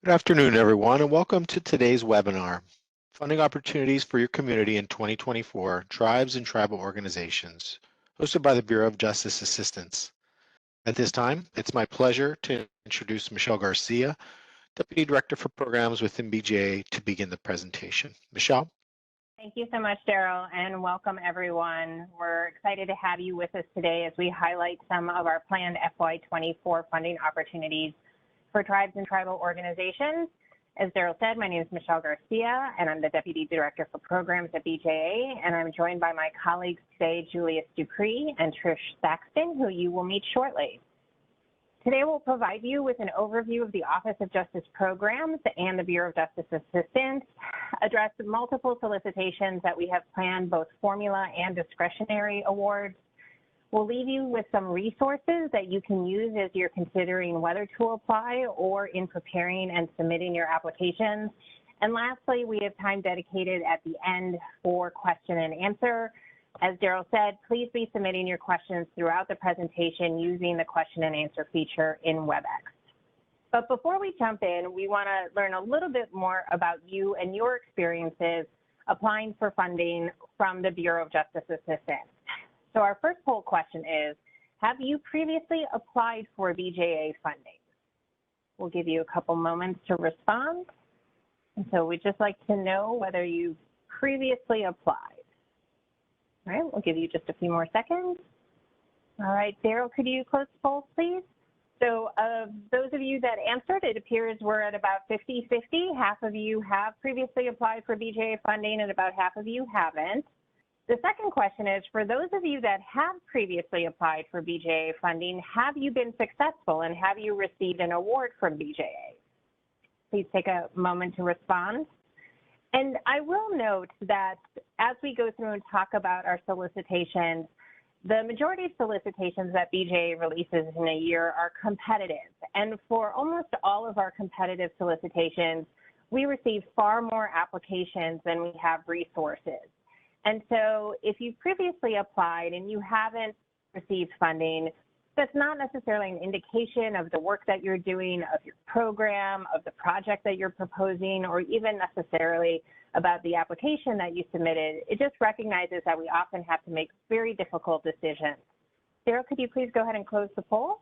Good afternoon, everyone, and welcome to today's webinar, Funding Opportunities for Your Community in 2024, Tribes and Tribal Organizations, hosted by the Bureau of Justice Assistance. At this time, it's my pleasure to introduce Michelle Garcia, Deputy Director for Programs within BJA, to begin the presentation. Michelle? Thank you so much, Daryl, and welcome everyone. We're excited to have you with us today as we highlight some of our planned FY24 funding opportunities for tribes and tribal organizations. As Daryl said, my name is Michelle Garcia, and I'm the Deputy Director for Programs at BJA, and I'm joined by my colleagues today, Julius Dupree and Trish Saxton, who you will meet shortly. Today, we'll provide you with an overview of the Office of Justice Programs and the Bureau of Justice Assistance, address multiple solicitations that we have planned, both formula and discretionary awards. We'll leave you with some resources that you can use as you're considering whether to apply or in preparing and submitting your applications. And lastly, we have time dedicated at the end for question and answer. As Daryl said, please be submitting your questions throughout the presentation using the question and answer feature in WebEx. But before we jump in, we want to learn a little bit more about you and your experiences applying for funding from the Bureau of Justice Assistance. So our first poll question is, have you previously applied for BJA funding? We'll give you a couple moments to respond. And so we'd just like to know whether you've previously applied. All right, we'll give you just a few more seconds. All right, Daryl, could you close the poll, please? So of those of you that answered, it appears we're at about 50-50. Half of you have previously applied for BJA funding and about half of you haven't. The second question is, for those of you that have previously applied for BJA funding, have you been successful and have you received an award from BJA? Please take a moment to respond. And I will note that as we go through and talk about our solicitations, the majority of solicitations that BJA releases in a year are competitive. And for almost all of our competitive solicitations, we receive far more applications than we have resources. And so if you've previously applied and you haven't received funding, that's not necessarily an indication of the work that you're doing, of your program, of the project that you're proposing, or even necessarily about the application that you submitted. It just recognizes that we often have to make very difficult decisions. Sarah, could you please go ahead and close the poll?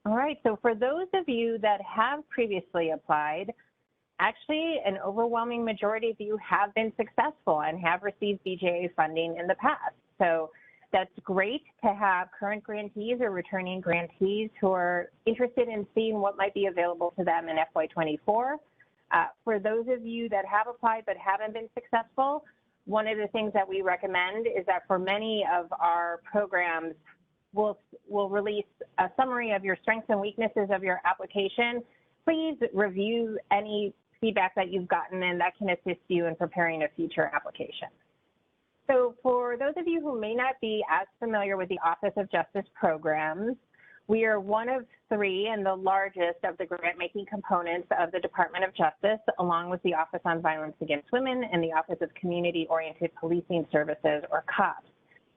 All right, so for those of you that have previously applied, actually an overwhelming majority of you have been successful and have received BJA funding in the past. So that's great to have current grantees or returning grantees who are interested in seeing what might be available to them in FY24. For those of you that have applied but haven't been successful, one of the things that we recommend is that for many of our programs, we'll release a summary of your strengths and weaknesses of your application. Please review any feedback that you've gotten, and that can assist you in preparing a future application. So for those of you who may not be as familiar with the Office of Justice Programs, we are one of three and the largest of the grant-making components of the Department of Justice, along with the Office on Violence Against Women and the Office of Community-Oriented Policing Services, or COPS.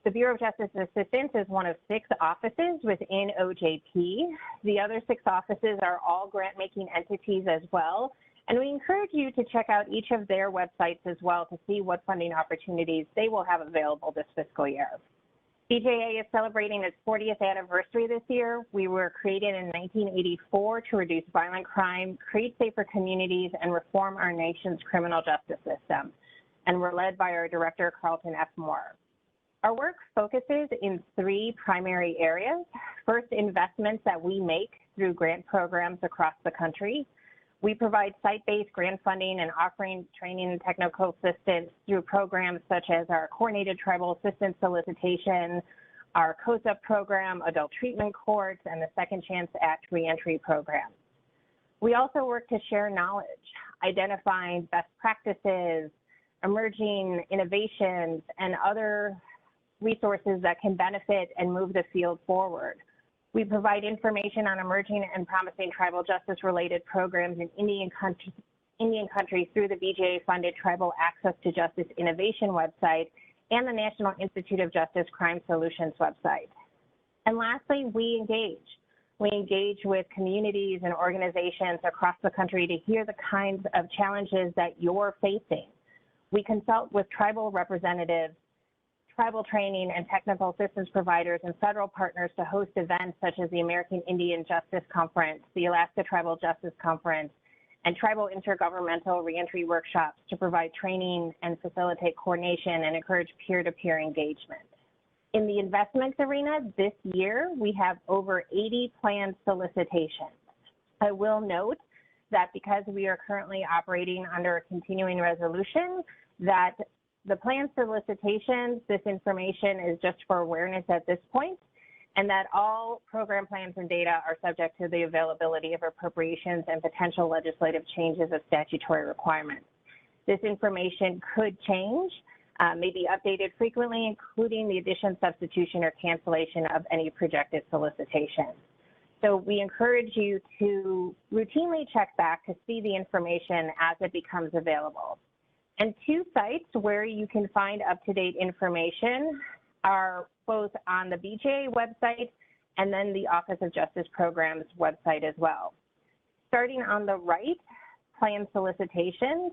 The Bureau of Justice Assistance is one of 6 offices within OJP. The other 6 offices are all grant-making entities as well, and we encourage you to check out each of their websites as well to see what funding opportunities they will have available this fiscal year. BJA is celebrating its 40th anniversary this year. We were created in 1984 to reduce violent crime, create safer communities, and reform our nation's criminal justice system. And we're led by our director, Carlton F. Moore. Our work focuses in 3 primary areas. First, investments that we make through grant programs across the country. We provide site-based grant funding and offering training and technical assistance through programs such as our Coordinated Tribal Assistance Solicitation, our COSA program, Adult Treatment Courts, and the Second Chance Act reentry program. We also work to share knowledge, identifying best practices, emerging innovations, and other resources that can benefit and move the field forward. We provide information on emerging and promising tribal justice-related programs in Indian countries through the BJA-funded Tribal Access to Justice Innovation website and the National Institute of Justice Crime Solutions website. And lastly, we engage. We engage with communities and organizations across the country to hear the kinds of challenges that you're facing. We consult with tribal representatives, tribal training and technical assistance providers, and federal partners to host events such as the American Indian Justice Conference, the Alaska Tribal Justice Conference, and tribal intergovernmental reentry workshops to provide training and facilitate coordination and encourage peer-to-peer engagement. In the investments arena this year, we have over 80 planned solicitations. I will note that because we are currently operating under a continuing resolution, that the planned solicitations, this information is just for awareness at this point, and that all program plans and data are subject to the availability of appropriations and potential legislative changes of statutory requirements. This information could change, may be updated frequently, including the addition, substitution, or cancellation of any projected solicitation. So we encourage you to routinely check back to see the information as it becomes available. And two sites where you can find up-to-date information are both on the BJA website and then the Office of Justice Programs website as well. Starting on the right, planned solicitations.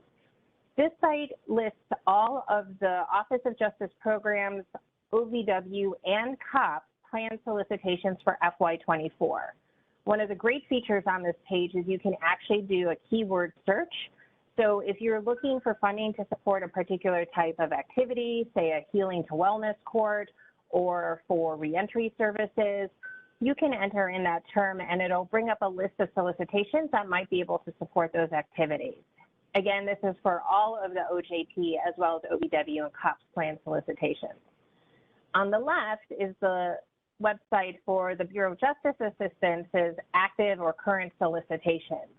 This site lists all of the Office of Justice Programs, OVW, and COP planned solicitations for FY24. One of the great features on this page is you can actually do a keyword search. So if you're looking for funding to support a particular type of activity, say a healing to wellness court or for reentry services, you can enter in that term and it'll bring up a list of solicitations that might be able to support those activities. Again, this is for all of the OJP as well as OVW and COPS planned solicitations. On the left is the website for the Bureau of Justice Assistance's active or current solicitations.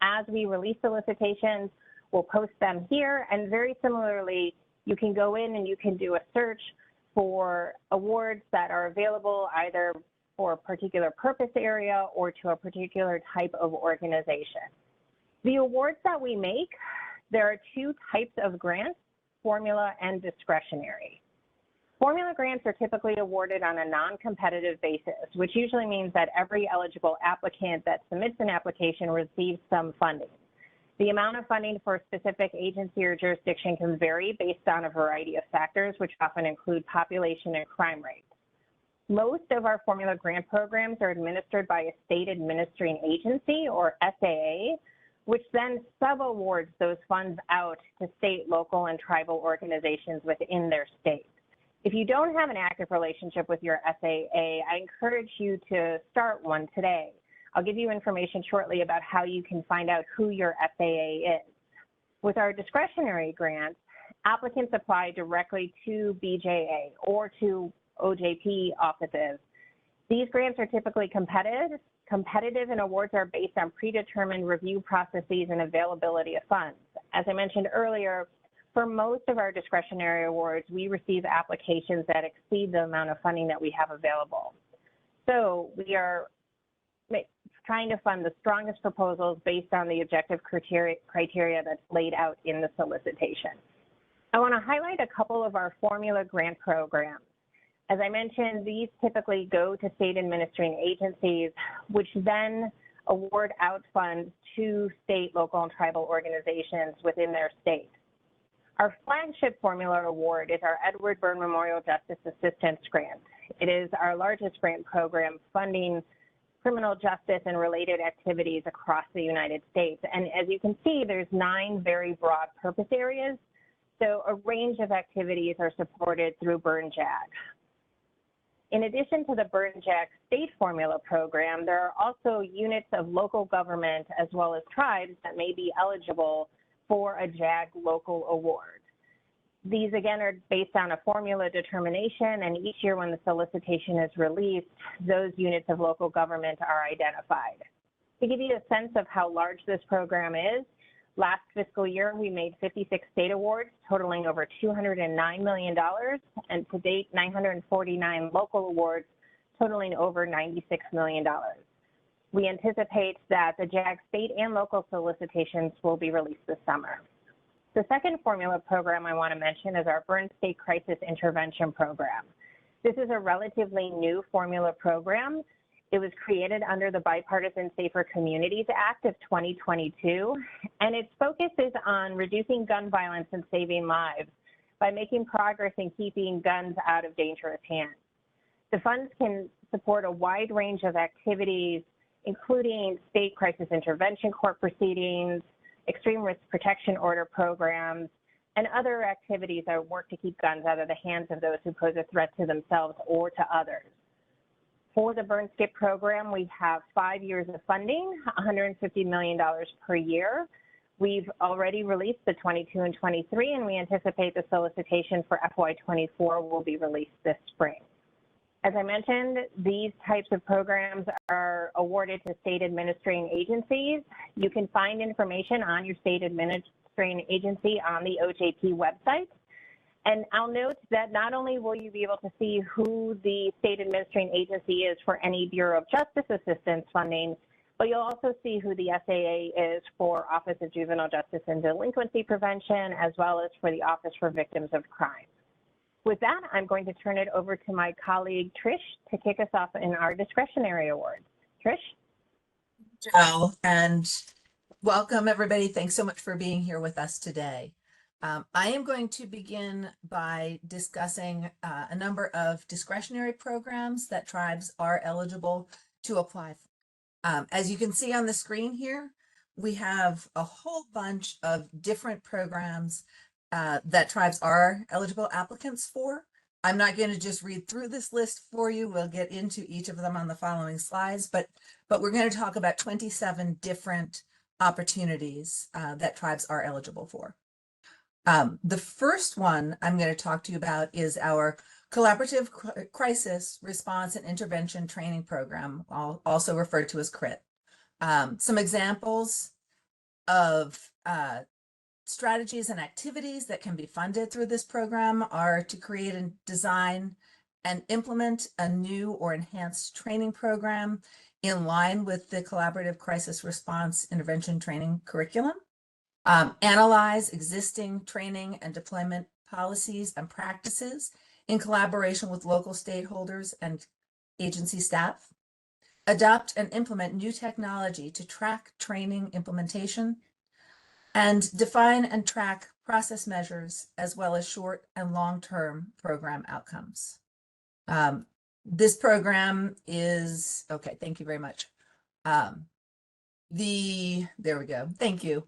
As we release solicitations, we'll post them here, and very similarly, you can go in and you can do a search for awards that are available either for a particular purpose area or to a particular type of organization. The awards that we make, there are two types of grants, formula and discretionary. Formula grants are typically awarded on a non-competitive basis, which usually means that every eligible applicant that submits an application receives some funding. The amount of funding for a specific agency or jurisdiction can vary based on a variety of factors, which often include population and crime rates. Most of our formula grant programs are administered by a state administering agency, or SAA, which then sub-awards those funds out to state, local, and tribal organizations within their state. If you don't have an active relationship with your SAA, I encourage you to start one today. I'll give you information shortly about how you can find out who your SAA is. With our discretionary grants, applicants apply directly to BJA or to OJP offices. These grants are typically competitive, and awards are based on predetermined review processes and availability of funds. As I mentioned earlier, for most of our discretionary awards, we receive applications that exceed the amount of funding that we have available. So we are trying to fund the strongest proposals based on the objective criteria that's laid out in the solicitation. I want to highlight a couple of our formula grant programs. As I mentioned, these typically go to state administering agencies, which then award out funds to state, local, and tribal organizations within their state. Our flagship formula award is our Edward Byrne Memorial Justice Assistance Grant. It is our largest grant program funding criminal justice and related activities across the United States. And as you can see, there's 9 very broad purpose areas. So a range of activities are supported through Byrne-JAG. In addition to the Byrne-JAG state formula program, there are also units of local government as well as tribes that may be eligible for a JAG local award. These again are based on a formula determination, and each year when the solicitation is released, those units of local government are identified. To give you a sense of how large this program is, last fiscal year we made 56 state awards totaling over $209 million, and to date 949 local awards totaling over $96 million. We anticipate that the JAG state and local solicitations will be released this summer. The second formula program I want to mention is our Byrne State Crisis Intervention Program. This is a relatively new formula program. It was created under the Bipartisan Safer Communities Act of 2022, and its focus is on reducing gun violence and saving lives by making progress in keeping guns out of dangerous hands. The funds can support a wide range of activities, including state crisis intervention court proceedings, extreme risk protection order programs, and other activities that work to keep guns out of the hands of those who pose a threat to themselves or to others. For the Burn Skip program, we have 5 years of funding, $150 million per year. We've already released the 22 and 23, and we anticipate the solicitation for FY24 will be released this spring. As I mentioned, these types of programs are awarded to state administrating agencies. You can find information on your state administrating agency on the OJP website. And I'll note that not only will you be able to see who the state administrating agency is for any Bureau of Justice assistance funding, but you'll also see who the SAA is for Office of Juvenile Justice and Delinquency Prevention, as well as for the Office for Victims of Crime. With that, I'm going to turn it over to my colleague, Trish, to kick us off in our discretionary awards. Trish? Joe, and welcome everybody. Thanks so much for being here with us today. I am going to begin by discussing a number of discretionary programs that tribes are eligible to apply for. As you can see on the screen here, we have a whole bunch of different programs that tribes are eligible applicants for. I'm not going to just read through this list for you. We'll get into each of them on the following slides, but we're going to talk about 27 different opportunities that tribes are eligible for. The first one I'm going to talk to you about is our Collaborative Crisis Response and Intervention Training Program, also referred to as CRIT. Some examples of strategies and activities that can be funded through this program are to create and design and implement a new or enhanced training program in line with the Collaborative Crisis Response Intervention Training curriculum. Analyze existing training and deployment policies and practices in collaboration with local stakeholders and agency staff. Adopt and implement new technology to track training implementation. And define and track process measures as well as short and long-term program outcomes. This program is, okay, thank you very much. There we go, thank you.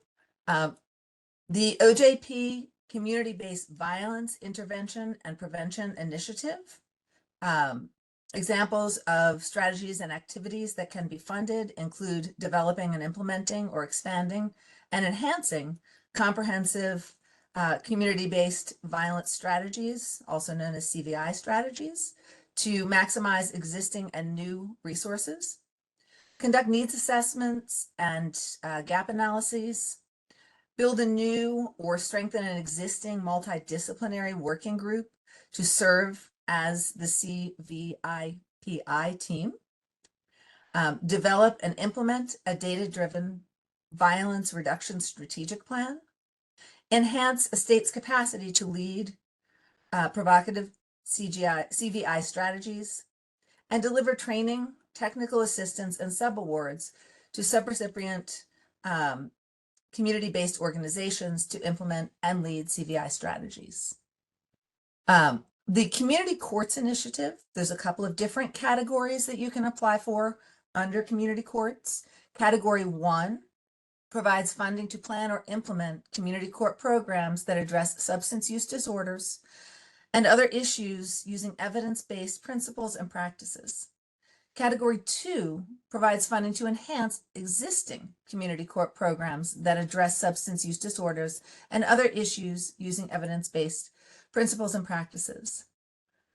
The OJP Community-Based Violence Intervention and Prevention Initiative. Examples of strategies and activities that can be funded include developing and implementing or expanding and enhancing comprehensive community-based violence strategies, also known as CVI strategies, to maximize existing and new resources. Conduct needs assessments and gap analyses. Build a new or strengthen an existing multidisciplinary working group to serve as the CVIPI team. Develop and implement a data-driven violence reduction strategic plan. Enhance a state's capacity to lead provocative CVI strategies. And deliver training, technical assistance, and subawards to subrecipient community-based organizations to implement and lead CVI strategies. The Community Courts Initiative, there's a couple of different categories that you can apply for under community courts. Category 1 provides funding to plan or implement community court programs that address substance use disorders and other issues using evidence-based principles and practices. Category 2 provides funding to enhance existing community court programs that address substance use disorders and other issues using evidence-based principles and practices.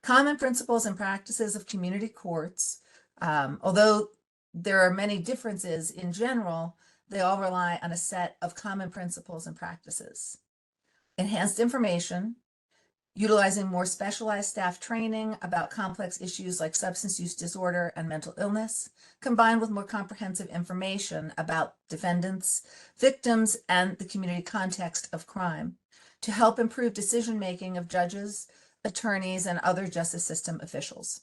Common principles and practices of community courts, although there are many differences in general, they all rely on a set of common principles and practices. Enhanced information, utilizing more specialized staff training about complex issues like substance use disorder and mental illness, combined with more comprehensive information about defendants, victims, and the community context of crime to help improve decision-making of judges, attorneys, and other justice system officials.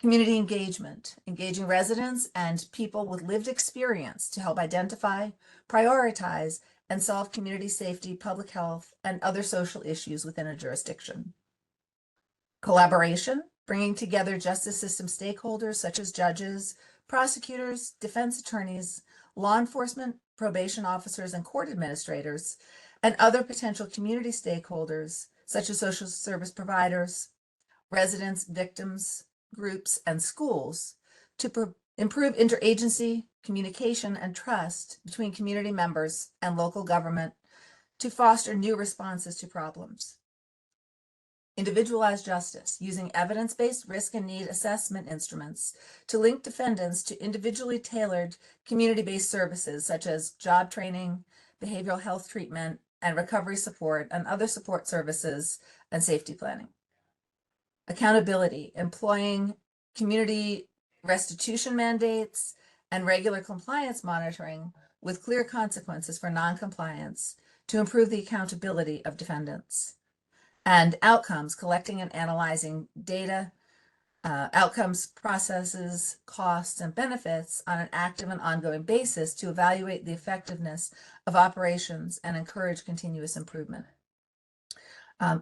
Community engagement, engaging residents and people with lived experience to help identify, prioritize, and solve community safety, public health, and other social issues within a jurisdiction. Collaboration, bringing together justice system stakeholders such as judges, prosecutors, defense attorneys, law enforcement, probation officers, and court administrators, and other potential community stakeholders such as social service providers, residents, victims, groups, and schools to improve interagency, communication, and trust between community members and local government to foster new responses to problems. Individualized justice, using evidence-based risk and need assessment instruments to link defendants to individually tailored community-based services such as job training, behavioral health treatment, and recovery support, and other support services and safety planning. Accountability, employing community restitution mandates and regular compliance monitoring with clear consequences for noncompliance to improve the accountability of defendants. And outcomes, collecting and analyzing data, outcomes, processes, costs, and benefits on an active and ongoing basis to evaluate the effectiveness of operations and encourage continuous improvement.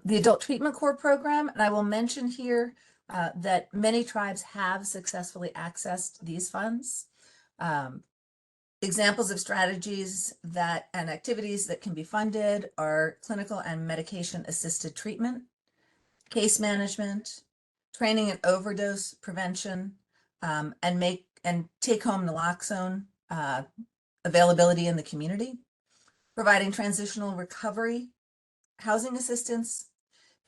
The Adult Treatment Corps program, and I will mention here that many tribes have successfully accessed these funds. Examples of strategies that and activities that can be funded are clinical and medication assisted treatment, case management, training and overdose prevention, and take home naloxone availability in the community, providing transitional recovery, housing assistance,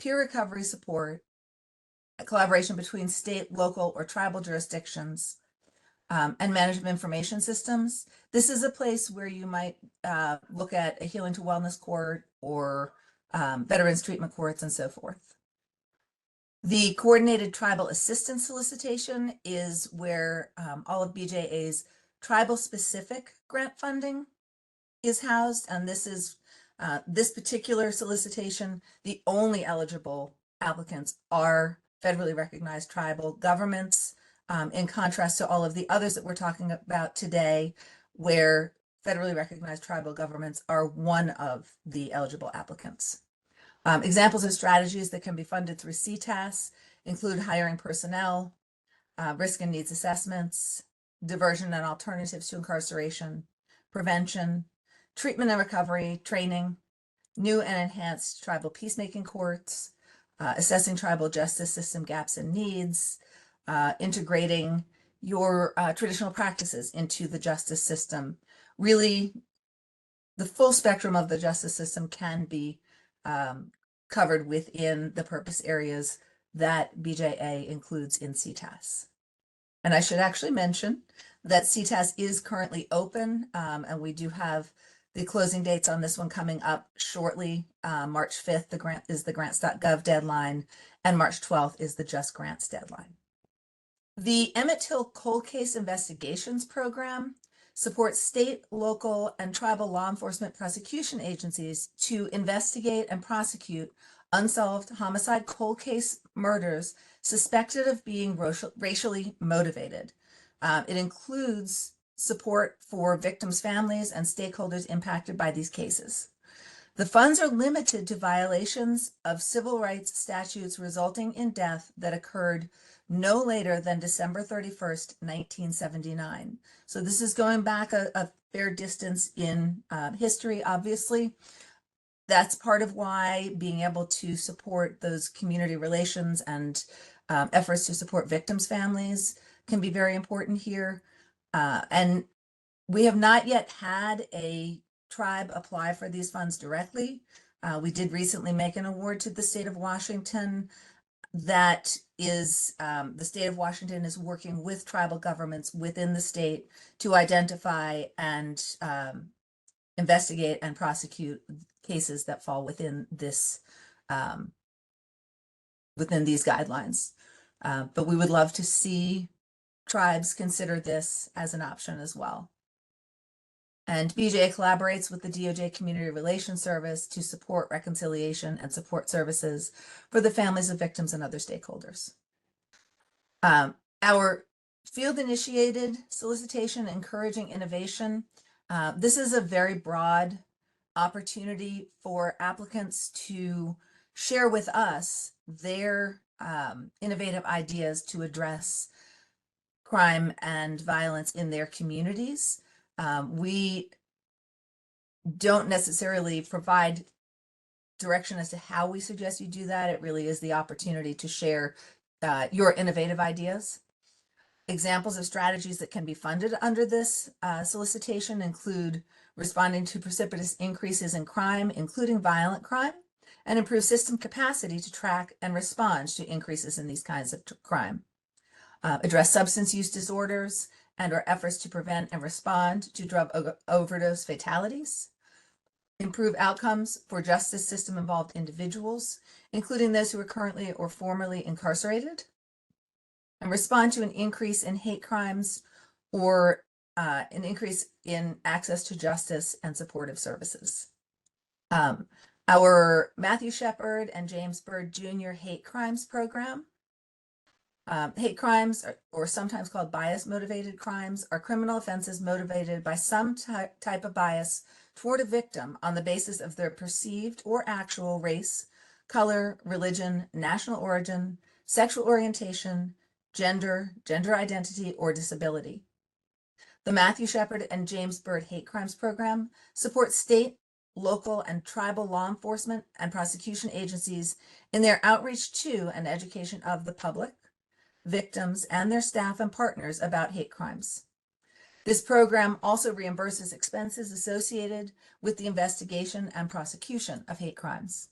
peer recovery support, collaboration between state, local, or tribal jurisdictions, and management information systems. This is a place where you might look at a healing to wellness court or veterans treatment courts and so forth. The coordinated tribal assistance solicitation is where all of BJA's tribal specific grant funding is housed. And this is this particular solicitation, the only eligible applicants are federally recognized tribal governments, in contrast to all of the others that we're talking about today, where federally recognized tribal governments are one of the eligible applicants. Examples of strategies that can be funded through CTAS include hiring personnel, risk and needs assessments, diversion and alternatives to incarceration, prevention, treatment and recovery, training, new and enhanced tribal peacemaking courts, assessing tribal justice system gaps and needs, integrating your traditional practices into the justice system. Really, the full spectrum of the justice system can be covered within the purpose areas that BJA includes in CTAS. And I should actually mention that CTAS is currently open, and we do have the closing dates on this one coming up shortly. March 5th, the grant is the grants.gov deadline, and March 12th is the Just Grants deadline. The Emmett Till Cold Case Investigations Program supports state, local, and tribal law enforcement prosecution agencies to investigate and prosecute unsolved homicide cold case murders suspected of being racially motivated. It includes support for victims' families and stakeholders impacted by these cases. The funds are limited to violations of civil rights statutes resulting in death that occurred no later than December 31st, 1979. So this is going back a fair distance in history, obviously. That's part of why being able to support those community relations and efforts to support victims' families can be very important here. And we have not yet had a tribe apply for these funds directly. We did recently make an award to the state of Washington. That is, the state of Washington is working with tribal governments within the state to identify and investigate and prosecute cases that fall within this, within these guidelines. But we would love to see tribes consider this as an option as well. And BJA collaborates with the DOJ Community Relations Service to support reconciliation and support services for the families of victims and other stakeholders. Our field-initiated solicitation, encouraging innovation. This is a very broad opportunity for applicants to share with us their innovative ideas to address crime and violence in their communities. We don't necessarily provide direction as to how we suggest you do that. It really is the opportunity to share your innovative ideas. Examples of strategies that can be funded under this solicitation include responding to precipitous increases in crime, including violent crime, and improve system capacity to track and respond to increases in these kinds of crime. Address substance use disorders and or efforts to prevent and respond to drug overdose fatalities. Improve outcomes for justice system involved individuals, including those who are currently or formerly incarcerated. And respond to an increase in hate crimes or an increase in access to justice and supportive services. Our Matthew Shepard and James Byrd Jr. Hate Crimes Program. Hate crimes, or sometimes called bias-motivated crimes, are criminal offenses motivated by some type of bias toward a victim on the basis of their perceived or actual race, color, religion, national origin, sexual orientation, gender identity, or disability. The Matthew Shepard and James Byrd Hate Crimes Program supports state, local, and tribal law enforcement and prosecution agencies in their outreach to and education of the public, victims, and their staff and partners about hate crimes. This program also reimburses expenses associated with the investigation and prosecution of hate crimes.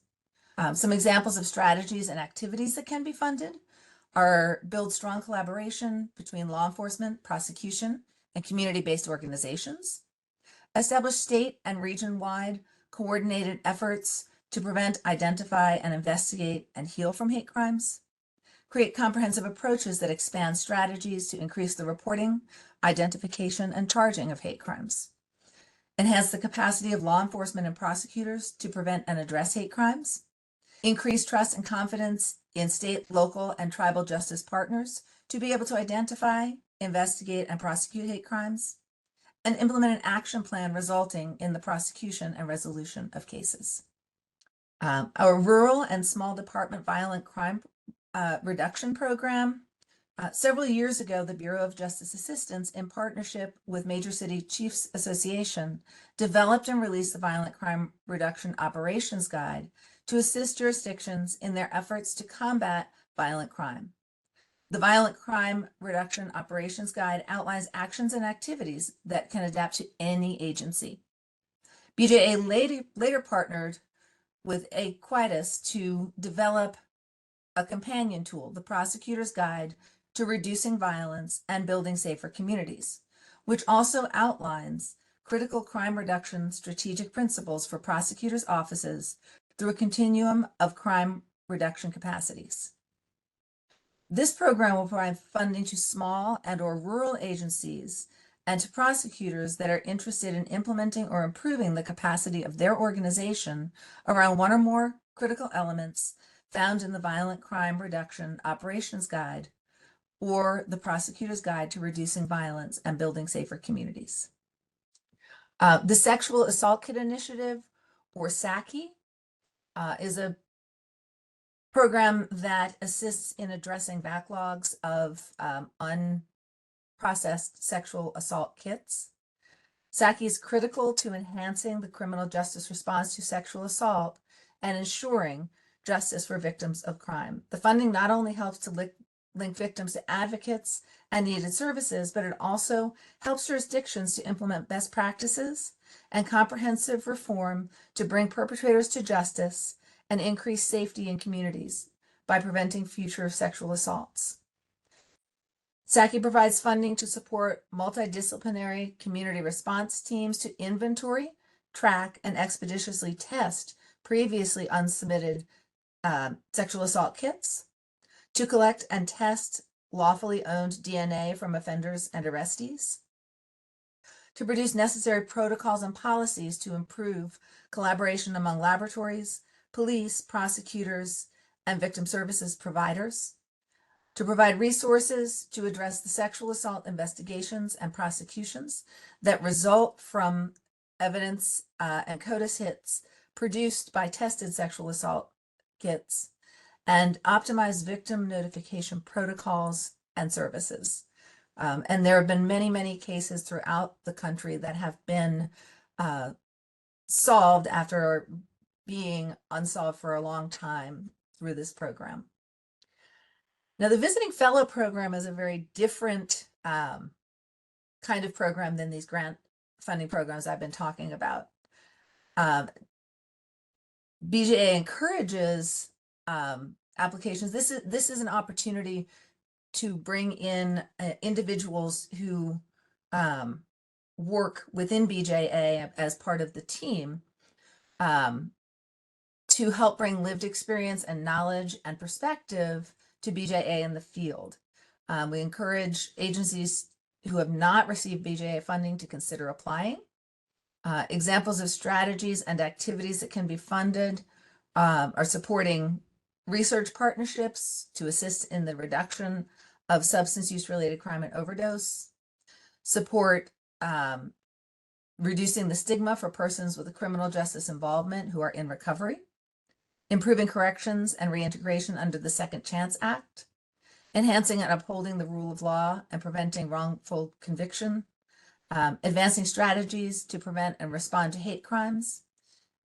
Some examples of strategies and activities that can be funded are build strong collaboration between law enforcement, prosecution, and community-based organizations, establish state and region-wide coordinated efforts to prevent, identify, and investigate and heal from hate crimes, create comprehensive approaches that expand strategies to increase the reporting, identification, and charging of hate crimes, enhance the capacity of law enforcement and prosecutors to prevent and address hate crimes, increase trust and confidence in state, local, and tribal justice partners to be able to identify, investigate, and prosecute hate crimes, and implement an action plan resulting in the prosecution and resolution of cases. Our rural and small department violent crime reduction program. Several years ago, the Bureau of Justice Assistance, in partnership with Major City Chiefs Association, developed and released the Violent Crime Reduction Operations Guide to assist jurisdictions in their efforts to combat violent crime. The Violent Crime Reduction Operations Guide outlines actions and activities that can adapt to any agency. BJA later partnered with Aquitas to develop a companion tool, the Prosecutor's Guide to Reducing Violence and Building Safer Communities, which also outlines critical crime reduction strategic principles for prosecutors' offices through a continuum of crime reduction capacities. This program will provide funding to small and or rural agencies and to prosecutors that are interested in implementing or improving the capacity of their organization around one or more critical elements found in the Violent Crime Reduction Operations Guide or the Prosecutor's Guide to Reducing Violence and Building Safer Communities. The Sexual Assault Kit Initiative, or SAKI, is a program that assists in addressing backlogs of unprocessed sexual assault kits. SAKI is critical to enhancing the criminal justice response to sexual assault and ensuring justice for victims of crime. The funding not only helps to link victims to advocates and needed services, but it also helps jurisdictions to implement best practices and comprehensive reform to bring perpetrators to justice and increase safety in communities by preventing future sexual assaults. SAKI provides funding to support multidisciplinary community response teams to inventory, track, and expeditiously test previously unsubmitted sexual assault kits, to collect and test lawfully owned DNA from offenders and arrestees, to produce necessary protocols and policies to improve collaboration among laboratories, police, prosecutors, and victim services providers, to provide resources to address the sexual assault investigations and prosecutions that result from evidence and CODIS hits produced by tested sexual assault kits, and optimize victim notification protocols and services. And there have been many, many cases throughout the country that have been solved after being unsolved for a long time through this program. Now, the Visiting Fellow program is a very different kind of program than these grant funding programs I've been talking about. BJA encourages applications. This is an opportunity to bring in individuals who work within BJA as part of the team to help bring lived experience and knowledge and perspective to BJA in the field. We encourage agencies who have not received BJA funding to consider applying. Examples of strategies and activities that can be funded are supporting research partnerships to assist in the reduction of substance use related crime and overdose, support reducing the stigma for persons with a criminal justice involvement who are in recovery, improving corrections and reintegration under the Second Chance Act, enhancing and upholding the rule of law and preventing wrongful conviction, advancing strategies to prevent and respond to hate crimes,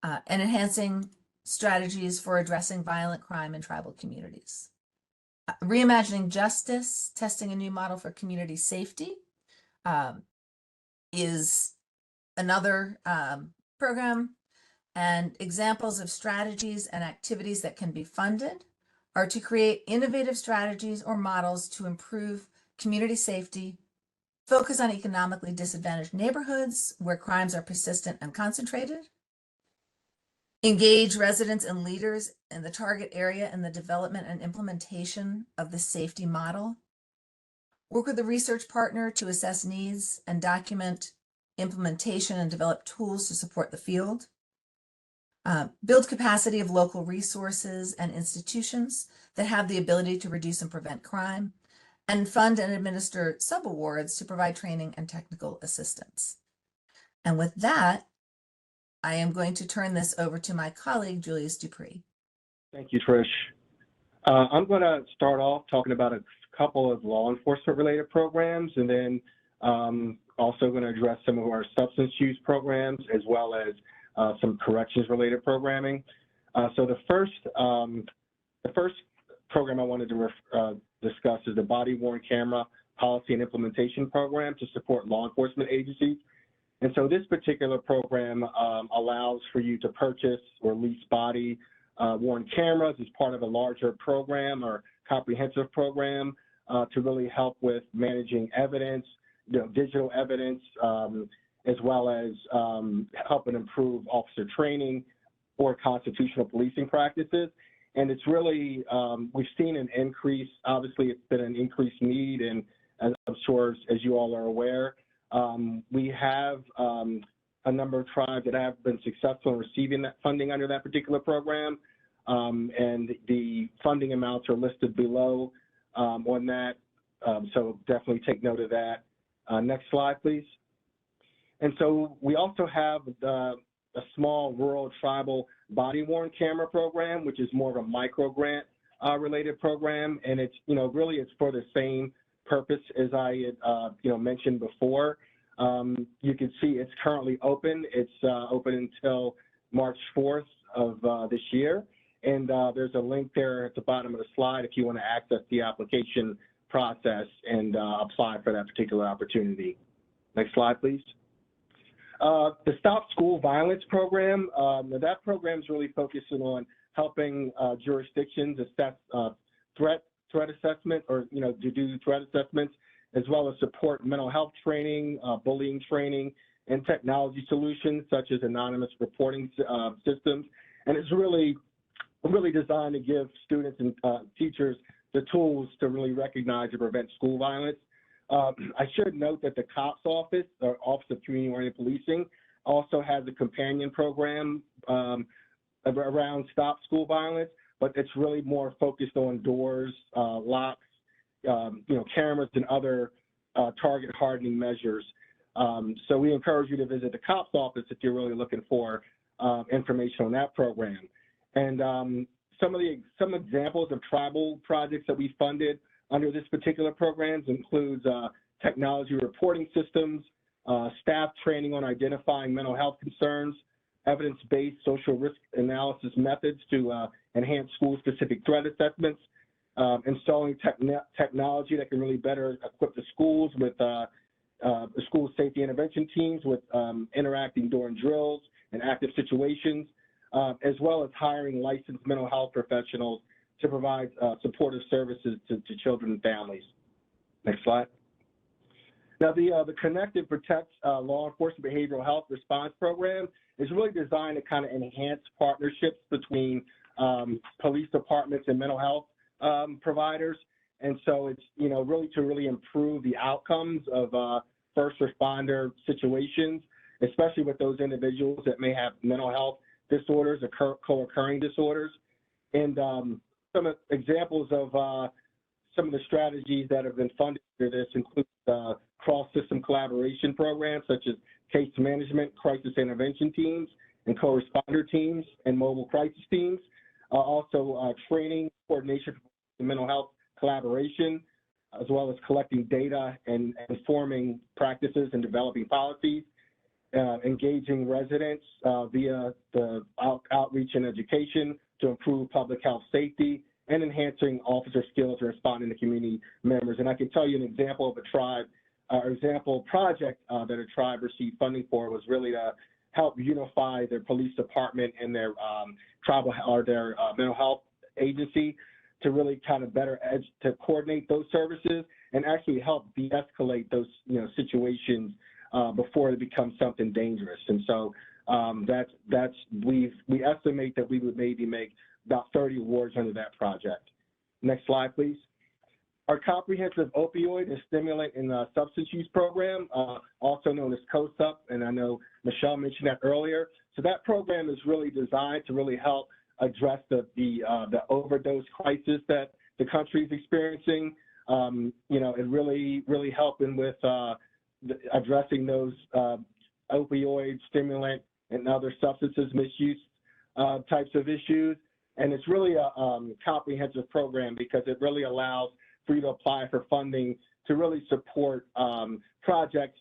and enhancing strategies for addressing violent crime in tribal communities. Reimagining Justice, testing a new model for community safety is another program, and examples of strategies and activities that can be funded are to create innovative strategies or models to improve community safety, focus on economically disadvantaged neighborhoods where crimes are persistent and concentrated, engage residents and leaders in the target area in the development and implementation of the safety model, work with a research partner to assess needs and document implementation and develop tools to support the field, build capacity of local resources and institutions that have the ability to reduce and prevent crime, and fund and administer subawards to provide training and technical assistance. And with that, I am going to turn this over to my colleague, Julius Dupree. Thank you, Trish. I'm going to start off talking about a couple of law enforcement related programs, and then also going to address some of our substance use programs, as well as some corrections related programming. So the first program I wanted to discuss is the body worn camera policy and implementation program to support law enforcement agencies. And so this particular program allows for you to purchase or lease body worn cameras as part of a larger program or comprehensive program to really help with managing evidence, digital evidence, as well as help and improve officer training or constitutional policing practices. And it's really, we've seen an increase. Obviously, it's been an increased need, and as I'm sure as you all are aware, we have a number of tribes that have been successful in receiving that funding under that particular program, and the funding amounts are listed below on that, so definitely take note of that. Next slide, please. And so we also have a small rural tribal body-worn camera program, which is more of a micro grant related program, and it's really it's for the same purpose as I had mentioned before. You can see it's currently open. It's open until March 4th of this year, and there's a link there at the bottom of the slide if you want to access the application process and apply for that particular opportunity. Next slide, please. The Stop School Violence program, that program is really focusing on helping jurisdictions assess threat assessment, or to do threat assessments, as well as support mental health training, bullying training, and technology solutions such as anonymous reporting systems. And it's really designed to give students and teachers the tools to really recognize and prevent school violence. I should note that the COPS office, or Office of Community-Oriented Policing, also has a companion program around Stop School Violence, but it's really more focused on doors, locks, cameras and other target hardening measures. So we encourage you to visit the COPS office if you're really looking for information on that program. And some examples of tribal projects that we funded under this particular program includes technology reporting systems, staff training on identifying mental health concerns, evidence-based social risk analysis methods to enhance school-specific threat assessments, installing technology that can really better equip the schools with the school safety intervention teams with interacting during drills and active situations, as well as hiring licensed mental health professionals to provide supportive services to children and families. Next slide. Now, the Connect and Protect Law Enforcement Behavioral Health Response Program is really designed to kind of enhance partnerships between police departments and mental health providers. And so it's, really to really improve the outcomes of first responder situations, especially with those individuals that may have mental health disorders or co-occurring disorders. And some examples of some of the strategies that have been funded for this include cross-system collaboration programs such as case management, crisis intervention teams, and co-responder teams and mobile crisis teams. Also training, coordination for mental health collaboration, as well as collecting data and informing practices and developing policies, engaging residents via the outreach and education to improve public health safety, and enhancing officer skills and responding to community members. And I can tell you an example of a tribe, example project that a tribe received funding for was really to help unify their police department and their tribal or their mental health agency to really kind of better to coordinate those services and actually help de-escalate those situations before it becomes something dangerous. And so we estimate that we would maybe make about 30 awards under that project. Next slide, please. Our comprehensive opioid and stimulant and substance use program, also known as COSUP, and I know Michelle mentioned that earlier. So that program is really designed to really help address the overdose crisis that the country is experiencing. And really helping with addressing those opioid, stimulant, and other substances misuse types of issues. And it's really a comprehensive program because it really allows for you to apply for funding to really support projects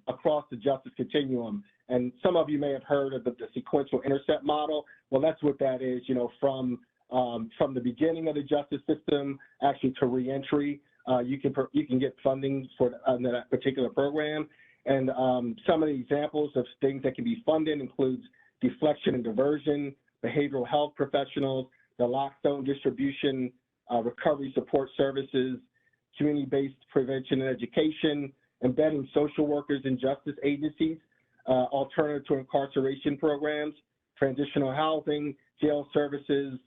across the justice continuum. And some of you may have heard of the sequential intercept model. Well, that's what that is, from the beginning of the justice system actually to reentry. You can get funding for that particular program. And some of the examples of things that can be funded includes deflection and diversion, behavioral health professionals, naloxone distribution, recovery support services, community-based prevention and education, embedding social workers in justice agencies, alternative to incarceration programs, transitional housing, jail services,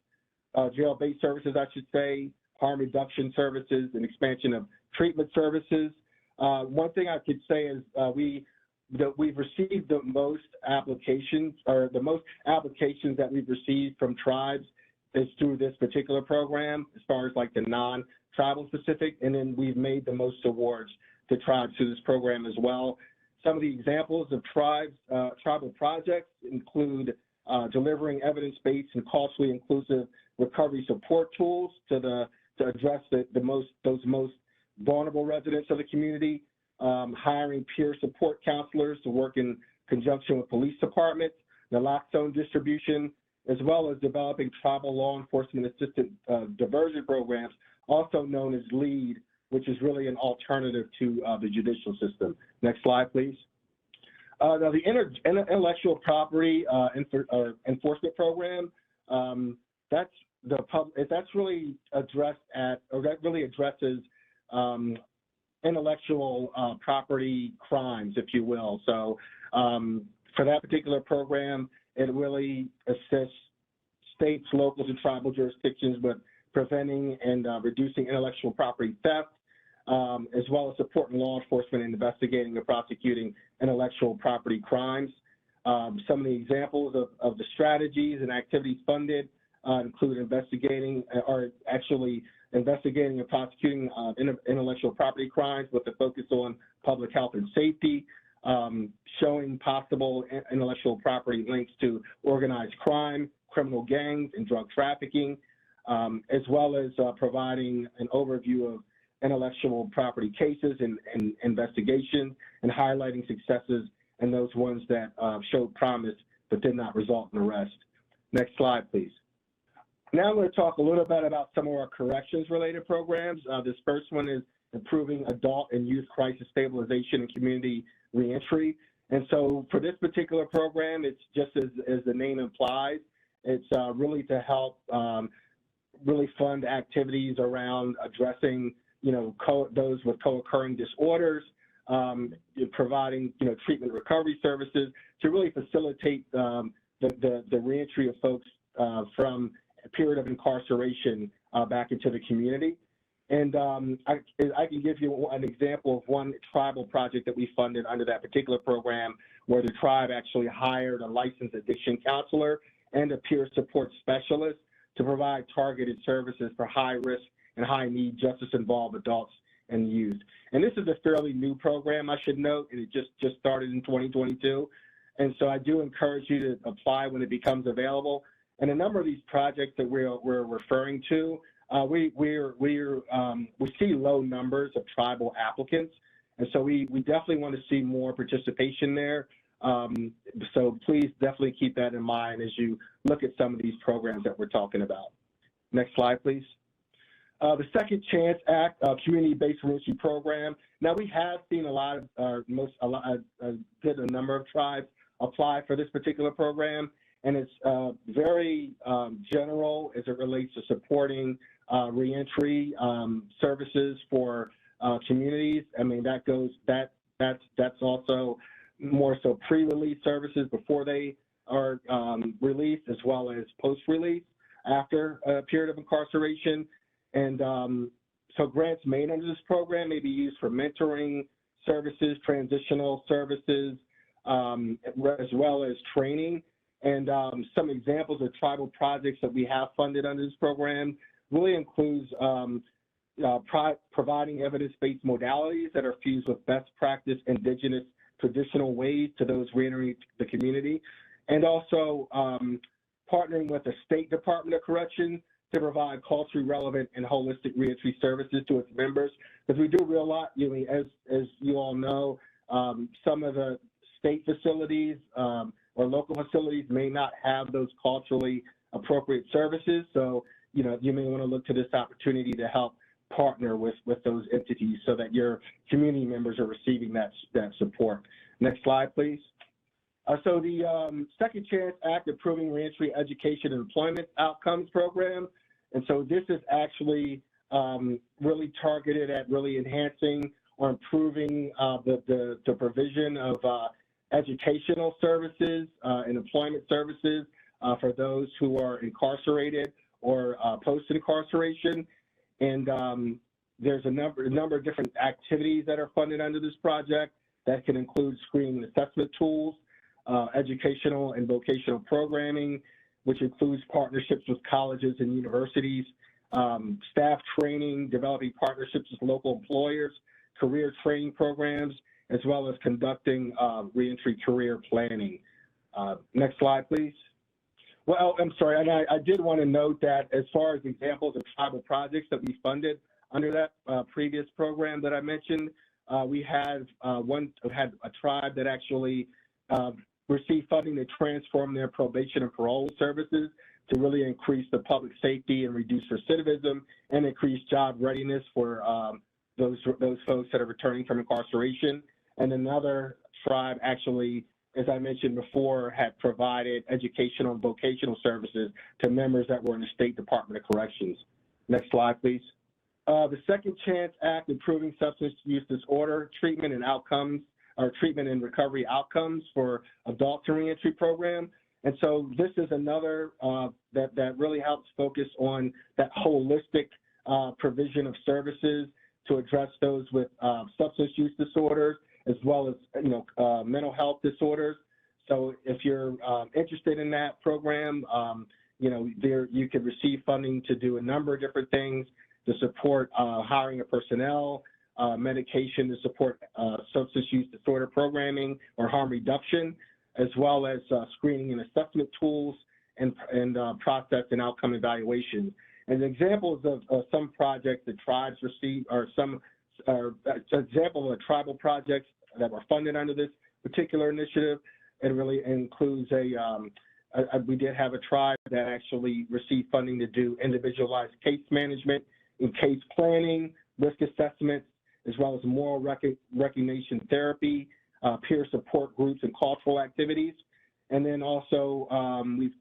jail-based services, I should say, harm reduction services, and expansion of treatment services. One thing I could say is we've received the most applications, or the most applications that we've received from tribes is through this particular program, as far as like the non-tribal specific, and then we've made the most awards to tribes through this program as well. Some of the examples of tribal projects include delivering evidence-based and culturally inclusive recovery support tools to address those most vulnerable residents of the community, hiring peer support counselors to work in conjunction with police departments, naloxone distribution, as well as developing tribal law enforcement assistant diversion programs, also known as LEAD, which is really an alternative to the judicial system. Next slide, please. Now, the intellectual property enforcement program, that's really addressed at, or that really addresses intellectual property crimes, if you will. So for that particular program, it really assists states, locals, and tribal jurisdictions with preventing and reducing intellectual property theft, as well as supporting law enforcement in investigating and prosecuting intellectual property crimes. Some of the examples of the strategies and activities funded include investigating, or actually investigating and prosecuting intellectual property crimes with a focus on public health and safety, showing possible intellectual property links to organized crime, criminal gangs, and drug trafficking, as well as providing an overview of intellectual property cases and investigations, and highlighting successes and those ones that showed promise but did not result in arrest. Next slide, please. Now I'm going to talk a little bit about some of our corrections-related programs. This first one is improving adult and youth crisis stabilization and community reentry. And so for this particular program, it's just as the name implies, it's really to help really fund activities around addressing, those with co-occurring disorders, providing, treatment recovery services to really facilitate the reentry of folks from a period of incarceration back into the community. And I can give you an example of one tribal project that we funded under that particular program, where the tribe actually hired a licensed addiction counselor and a peer support specialist to provide targeted services for high-risk and high-need justice-involved adults and youth. And this is a fairly new program, I should note, and it just started in 2022. And so I do encourage you to apply when it becomes available. And a number of these projects that we're referring to, we see low numbers of tribal applicants, and so we definitely want to see more participation there. So please definitely keep that in mind as you look at some of these programs that we're talking about. Next slide, please. The Second Chance Act, community-based reentry program. Now we have seen a good number of tribes apply for this particular program, and it's very general as it relates to supporting reentry services for communities. I mean, that's also more so pre-release services before they are released, as well as post-release after a period of incarceration. And so grants made under this program may be used for mentoring services, transitional services, as well as training. And some examples of tribal projects that we have funded under this program really includes providing evidence-based modalities that are fused with best practice indigenous traditional ways to those reentering the community, and also partnering with the State Department of Corrections to provide culturally relevant and holistic reentry services to its members. Because we do realize, as you all know, some of the state facilities or local facilities may not have those culturally appropriate services. So, you may want to look to this opportunity to help partner with those entities so that your community members are receiving that support. Next slide, please. So the Second Chance Act, Improving Reentry Education and Employment Outcomes Program. And so this is actually really targeted at really enhancing or improving the provision of educational services and employment services for those who are incarcerated or post-incarceration. And there's a number of different activities that are funded under this project that can include screening and assessment tools, educational and vocational programming, which includes partnerships with colleges and universities, staff training, developing partnerships with local employers, career training programs, as well as conducting reentry career planning. Next slide, please. Well, I'm sorry, and I did want to note that as far as examples of tribal projects that we funded under that previous program that I mentioned, we had had a tribe that actually received funding to transform their probation and parole services to really increase the public safety and reduce recidivism and increase job readiness for those folks that are returning from incarceration. And another tribe actually, as I mentioned before, had provided educational and vocational services to members that were in the State Department of Corrections. Next slide, please. The Second Chance Act, Improving Substance Use Disorder Treatment and Outcomes, or Treatment and Recovery Outcomes for Adults in Reentry Program. And so this is another that really helps focus on that holistic provision of services to address those with substance use disorders, as well as mental health disorders. So if you're interested in that program, you could receive funding to do a number of different things, to support hiring of personnel, medication to support substance use disorder programming or harm reduction, as well as screening and assessment tools and process and outcome evaluation. And examples of some projects that tribes receive, or some example of tribal projects that were funded under this particular initiative. It really includes we did have a tribe that actually received funding to do individualized case management and case planning, risk assessments, as well as moral recognition therapy, peer support groups, and cultural activities. And then also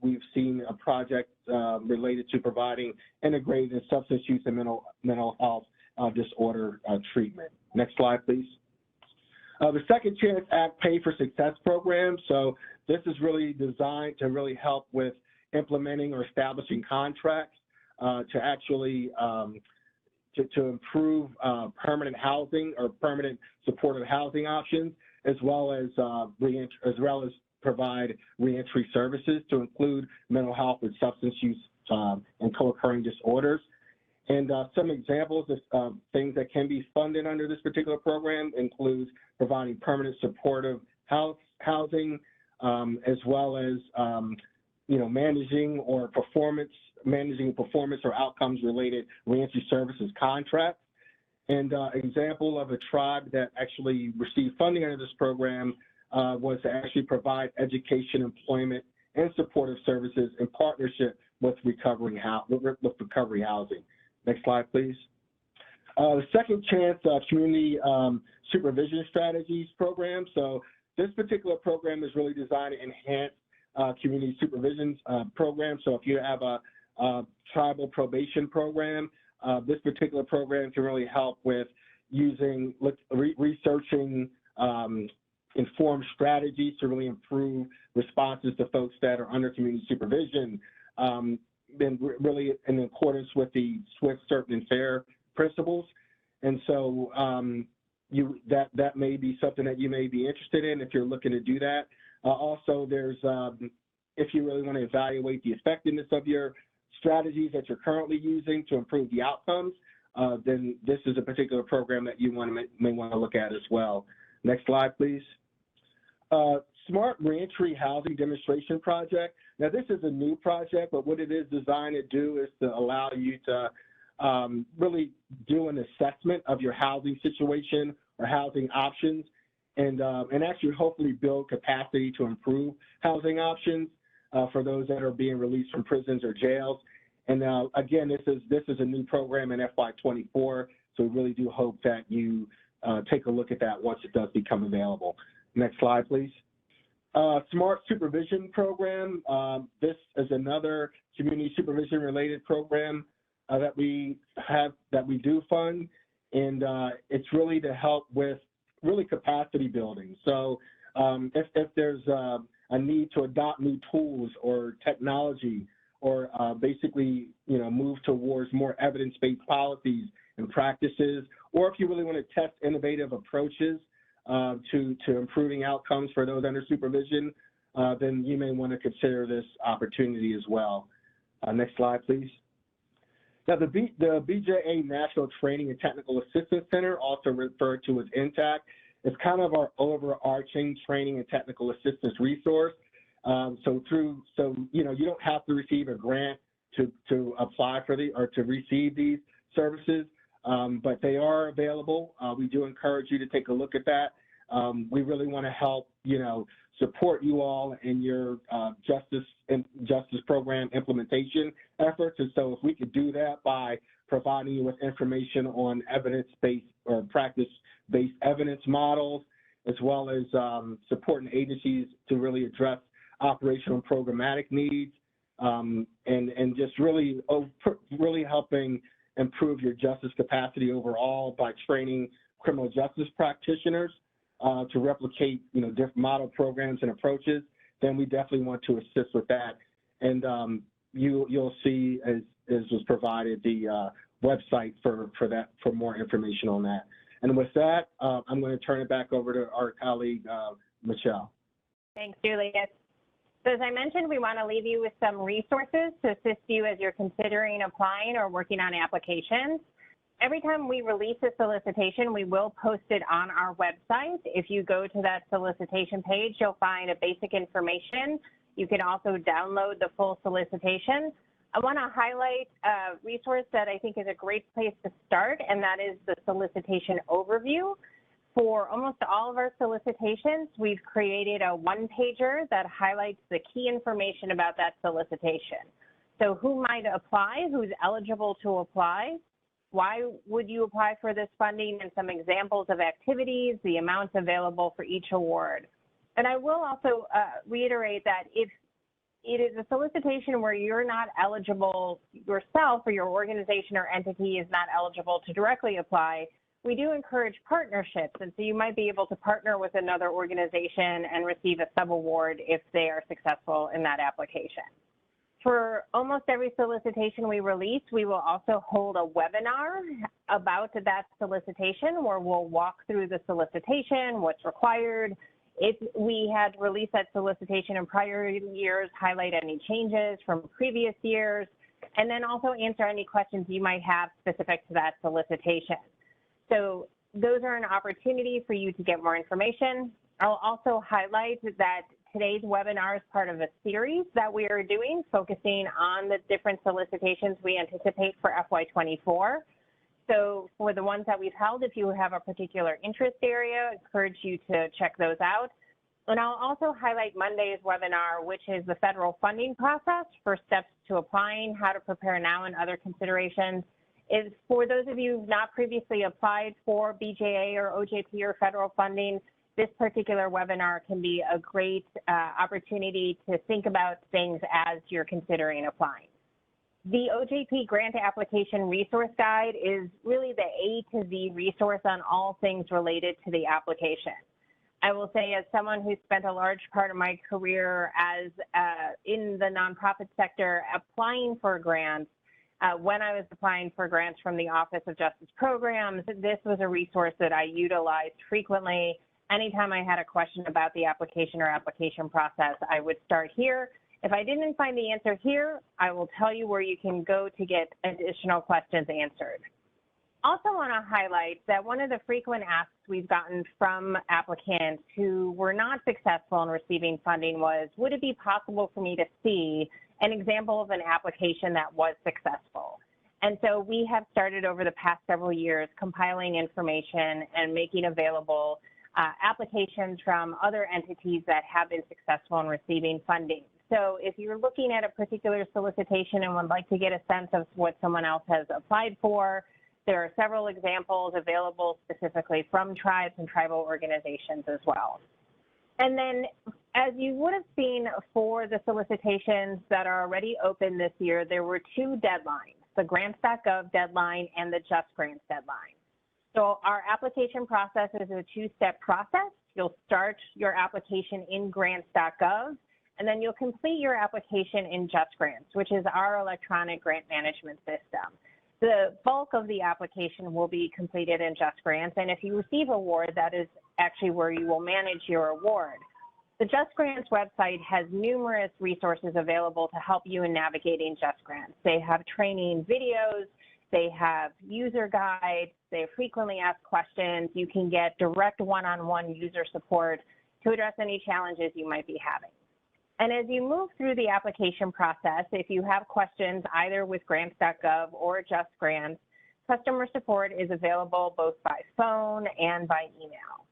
we've seen a project related to providing integrated substance use and mental health disorder treatment. Next slide, please. The Second Chance Act Pay for Success program. So this is really designed to really help with implementing or establishing contracts to actually to improve permanent housing or permanent supportive housing options, as well as provide reentry services to include mental health and substance use and co-occurring disorders. And some examples of things that can be funded under this particular program includes providing permanent supportive housing, as well as managing performance or outcomes related reentry services contracts. And example of a tribe that actually received funding under this program was to actually provide education, employment, and supportive services in partnership with recovery housing. Next slide, please. The Second Chance Community Supervision Strategies program. So this particular program is really designed to enhance community supervision program. So if you have a tribal probation program, this particular program can really help with researching informed strategies to really improve responses to folks that are under community supervision, been really in accordance with the swift, certain, and fair principles. And so that may be something that you may be interested in if you're looking to do that. Also, there's if you really want to evaluate the effectiveness of your strategies that you're currently using to improve the outcomes, then this is a particular program that you may want to look at as well. Next slide, please. Smart Reentry Housing Demonstration Project. Now, this is a new project, but what it is designed to do is to allow you to really do an assessment of your housing situation or housing options, and actually hopefully build capacity to improve housing options for those that are being released from prisons or jails. And again, this is a new program in FY24, so we really do hope that you take a look at that once it does become available. Next slide, please. Smart Supervision Program. This is another community supervision related program that we do fund, and it's really to help with capacity building. So if there's a need to adopt new tools or technology, or basically move towards more evidence-based policies and practices, or if you really want to test innovative approaches to improving outcomes for those under supervision, then you may want to consider this opportunity as well. Next slide, please. Now, the BJA National Training and Technical Assistance Center, also referred to as NTAC, is kind of our overarching training and technical assistance resource. So you don't have to receive a grant to apply for or to receive these services, but they are available. We do encourage you to take a look at that. We really want to help, support you all in your justice program implementation efforts. And so if we could do that by providing you with information on evidence-based or practice-based evidence models, as well as supporting agencies to really address operational and programmatic needs, and just really helping improve your justice capacity overall by training criminal justice practitioners to replicate, different model programs and approaches, then we definitely want to assist with that. And you'll see, as was provided, the website for more information on that. And with that, I'm going to turn it back over to our colleague, Michelle. Thanks, Julius. So as I mentioned, we want to leave you with some resources to assist you as you're considering applying or working on applications. Every time we release a solicitation, we will post it on our website. If you go to that solicitation page, you'll find a basic information. You can also download the full solicitation. I want to highlight a resource that I think is a great place to start, and that is the solicitation overview. For almost all of our solicitations, we've created a one-pager that highlights the key information about that solicitation. So who might apply, who's eligible to apply, why would you apply for this funding, and some examples of activities, the amounts available for each award. And I will also reiterate that if it is a solicitation where you're not eligible yourself, or your organization or entity is not eligible to directly apply, we do encourage partnerships. And so you might be able to partner with another organization and receive a subaward if they are successful in that application. For almost every solicitation we release, we will also hold a webinar about that solicitation where we'll walk through the solicitation, what's required. If we had released that solicitation in prior years, highlight any changes from previous years, and then also answer any questions you might have specific to that solicitation. So those are an opportunity for you to get more information. I'll also highlight that today's webinar is part of a series that we are doing, focusing on the different solicitations we anticipate for FY24. So for the ones that we've held, if you have a particular interest area, I encourage you to check those out. And I'll also highlight Monday's webinar, which is the federal funding process, first steps to applying, how to prepare now, and other considerations. Is for those of you who've not previously applied for BJA or OJP or federal funding, this particular webinar can be a great opportunity to think about things as you're considering applying. The OJP grant application resource guide is really the A to Z resource on all things related to the application. I will say, as someone who spent a large part of my career as in the nonprofit sector applying for grants, when I was applying for grants from the Office of Justice Programs, this was a resource that I utilized frequently. Anytime I had a question about the application or application process, I would start here. If I didn't find the answer here, I will tell you where you can go to get additional questions answered. Also want to highlight that one of the frequent asks we've gotten from applicants who were not successful in receiving funding was, would it be possible for me to see an example of an application that was successful? And so we have started over the past several years compiling information and making available applications from other entities that have been successful in receiving funding. So if you're looking at a particular solicitation and would like to get a sense of what someone else has applied for, there are several examples available specifically from tribes and tribal organizations as well. And then, as you would have seen for the solicitations that are already open this year, there were two deadlines, the grants.gov deadline and the Just Grants deadline. So our application process is a two-step process. You'll start your application in grants.gov, and then you'll complete your application in Just Grants, which is our electronic grant management system. The bulk of the application will be completed in Just Grants, and if you receive award, that is actually where you will manage your award. The Just Grants website has numerous resources available to help you in navigating Just Grants. They have training videos, they have user guides, they have frequently asked questions. You can get direct one-on-one user support to address any challenges you might be having. And as you move through the application process, if you have questions either with grants.gov or Just Grants, customer support is available both by phone and by email.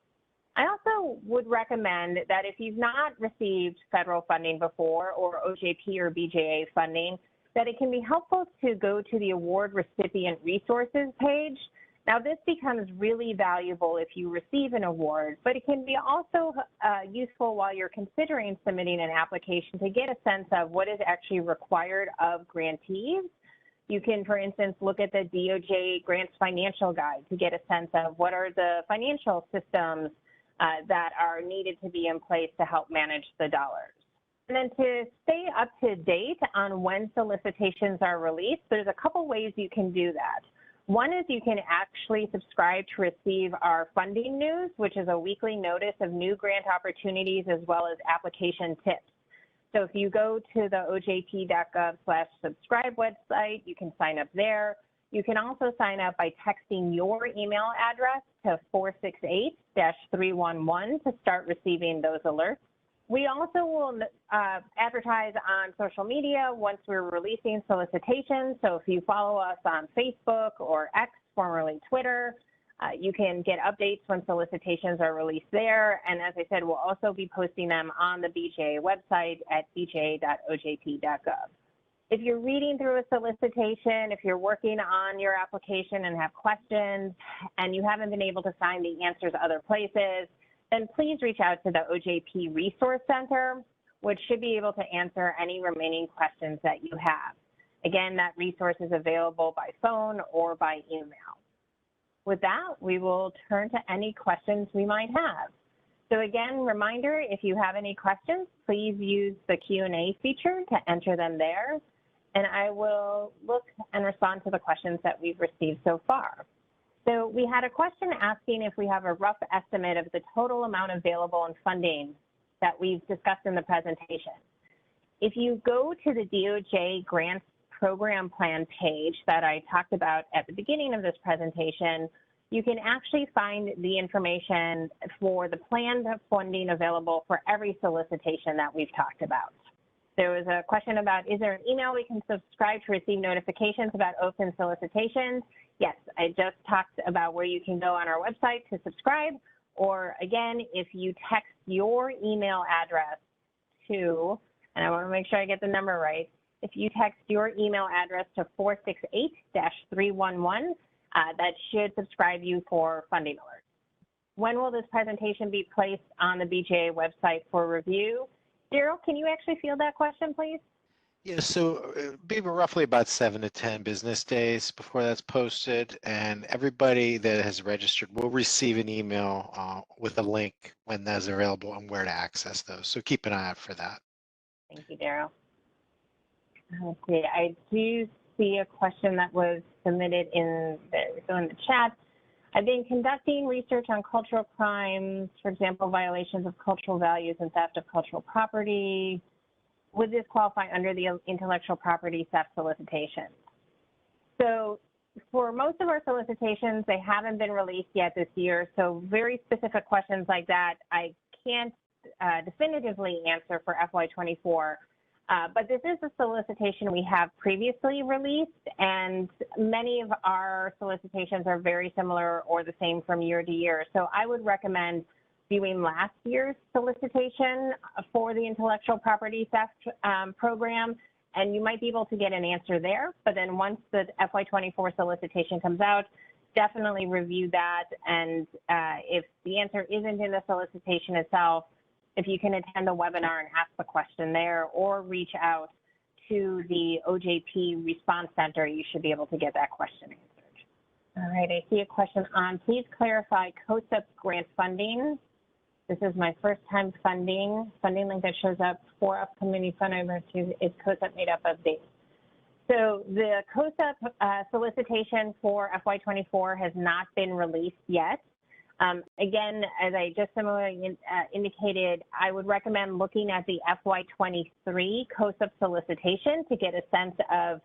I also would recommend that if you've not received federal funding before, or OJP or BJA funding, that it can be helpful to go to the award recipient resources page. Now, this becomes really valuable if you receive an award, but it can be also useful while you're considering submitting an application to get a sense of what is actually required of grantees. You can, for instance, look at the DOJ Grants Financial Guide to get a sense of what are the financial systems that are needed to be in place to help manage the dollars. And then to stay up to date on when solicitations are released, there's a couple ways you can do that. One is you can actually subscribe to receive our funding news, which is a weekly notice of new grant opportunities as well as application tips. So if you go to the ojp.gov/subscribe website, you can sign up there. You can also sign up by texting your email address to 468-311 to start receiving those alerts. We also will advertise on social media once we're releasing solicitations. So if you follow us on Facebook or X, formerly Twitter, you can get updates when solicitations are released there. And as I said, we'll also be posting them on the BJA website at bja.ojp.gov. If you're reading through a solicitation, if you're working on your application and have questions and you haven't been able to find the answers other places, then please reach out to the OJP Resource Center, which should be able to answer any remaining questions that you have. Again, that resource is available by phone or by email. With that, we will turn to any questions we might have. So again, reminder, if you have any questions, please use the Q&A feature to enter them there, and I will look and respond to the questions that we've received so far. So we had a question asking if we have a rough estimate of the total amount available in funding that we've discussed in the presentation. If you go to the DOJ Grants Program Plan page that I talked about at the beginning of this presentation, you can actually find the information for the planned funding available for every solicitation that we've talked about. There was a question about, is there an email we can subscribe to receive notifications about open solicitations? Yes, I just talked about where you can go on our website to subscribe, or again, if you text your email address to, and I want to make sure I get the number right, if you text your email address to 468-311, that should subscribe you for funding alerts. When will this presentation be placed on the BJA website for review? Daryl, can you actually field that question, please? Yeah, so it'll be roughly about 7 to 10 business days before that's posted, and everybody that has registered will receive an email with a link when that's available and where to access those. So keep an eye out for that. Thank you, Daryl. Let's see, I do see a question that was submitted in the chat. I've been conducting research on cultural crimes, for example, violations of cultural values and theft of cultural property. Would this qualify under the intellectual property theft solicitation? So for most of our solicitations, they haven't been released yet this year. So very specific questions like that, I can't definitively answer for FY24. But this is a solicitation we have previously released, and many of our solicitations are very similar or the same from year to year. So I would recommend viewing last year's solicitation for the intellectual property theft program, and you might be able to get an answer there. But then once the FY24 solicitation comes out, definitely review that. And if the answer isn't in the solicitation itself, if you can attend the webinar and ask the question there or reach out to the OJP Response Center, you should be able to get that question answered. All right, I see a question on, please clarify COSEP grant funding. This is my first time funding link that shows up for upcoming fund opportunities. Is COSEP made up of dates? So the COSEP solicitation for FY24 has not been released yet. Again, as I just similarly indicated, I would recommend looking at the FY23 COSEP solicitation to get a sense of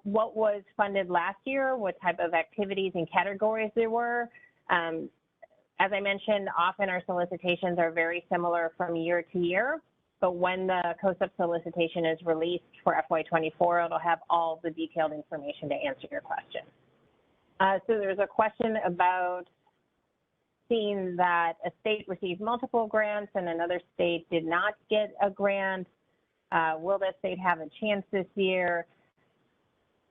what was funded last year, what type of activities and categories there were. As I mentioned, often our solicitations are very similar from year to year, but when the COSEP solicitation is released for FY24, it'll have all the detailed information to answer your question. So there's a question about seeing that a state received multiple grants and another state did not get a grant. Will this state have a chance this year?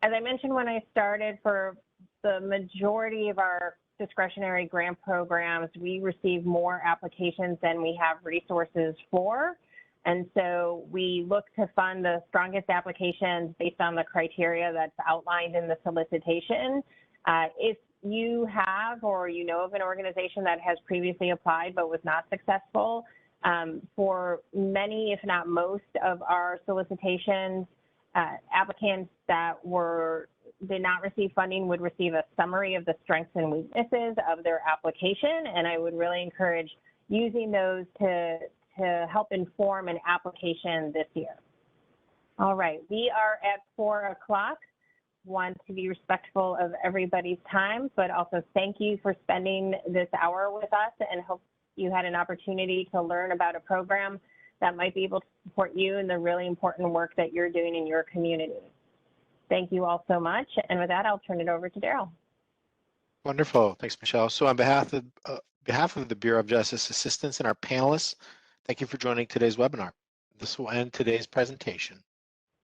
As I mentioned when I started, for the majority of our discretionary grant programs, we receive more applications than we have resources for. And so we look to fund the strongest applications based on the criteria that's outlined in the solicitation. If you have or you know of an organization that has previously applied but was not successful, for many, if not most, of our solicitations, applicants that did not receive funding would receive a summary of the strengths and weaknesses of their application, and I would really encourage using those to help inform an application this year. All right, we are at 4 o'clock. want to be respectful of everybody's time, but also thank you for spending this hour with us, and hope you had an opportunity to learn about a program that might be able to support you in the really important work that you're doing in your community. Thank you all so much. And with that, I'll turn it over to Daryl. Wonderful. Thanks, Michelle. So on behalf of the Bureau of Justice Assistance and our panelists, thank you for joining today's webinar. This will end today's presentation.